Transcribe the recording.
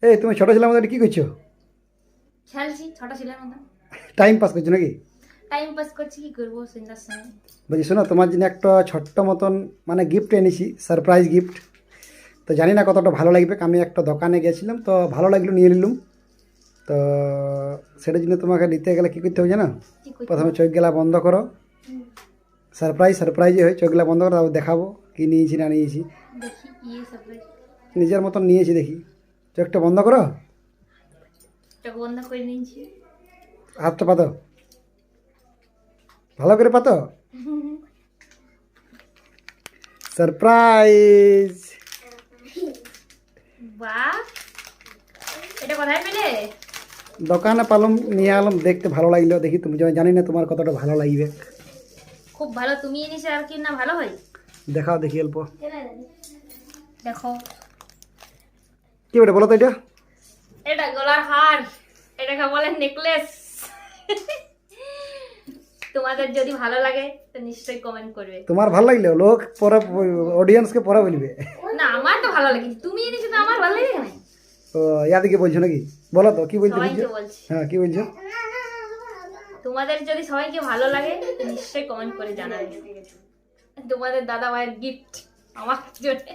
এই তুমি ছোট ছেলের মধ্যে কি করছো? খেলছি ছোট ছেলের মতো। টাইম পাস করছো নাকি? টাইম পাস করছি, কি করবো সন্ধ্যার সময়। বলছি শোনো, তোমার জন্য একটা ছোট্ট মতন মানে গিফট এনেছি, সারপ্রাইজ গিফট। তো জানি না কতটা ভালো লাগবে। আমি একটা দোকানে গেছিলাম, তো ভালো লাগলো, নিয়ে নিলাম। তো সেটার জন্য তোমাকে নিতে গেলে কী করতে হবে জানো? কি করতে প্রথমে হবে? চোখ গেলা বন্ধ করো। সারপ্রাইজই হয়, চোখ গেলা বন্ধ করো, তারপর দেখাবো কি নিয়েছি না নিয়েছি। দেখি ইয়ে সারপ্রাইজ। নিজের মতন নিয়েছি, দেখি। চোখটা বন্ধ করো, চোখ বন্ধ করে নিয়েছি। হাতটা পাতো, ভালো করে পাতো। সারপ্রাইজ! বাহ, এটা কোথায় পেলে? দোকানে পালম, নিয়ে আলম, দেখতে ভালো লাগলো, দেখি তুমি জানি না তোমার কতটা ভালো লাগবে। খুব ভালো, তুমি এনেছো আর কি না ভালো হয়। দেখাও দেখি অল্প। দেখো, কি বলে বলো তো এটা? এটা গলার হার, এটাকে বলে নেকলেস। তোমাদের যদি ভালো লাগে তো নিশ্চয়ই কমেন্ট করবে। তোমার ভালো লাগলো, লোক পরে অডিয়েন্সকে পরে বলবে। না, আমার তো ভালো লাগে, তুমি এনেছো তো আমার ভালো লাগে না। ও ইয়াদিকে বলছো নাকি? বলো তো কি বলতে বলছো। সবাইকে বলছি, হ্যাঁ, কি বলছো? তোমাদের যদি সবাইকে ভালো লাগে তো নিশ্চয়ই কমেন্ট করে জানাবে। তোমাদের দাদা ভাইয়ের গিফট আমার জন্য।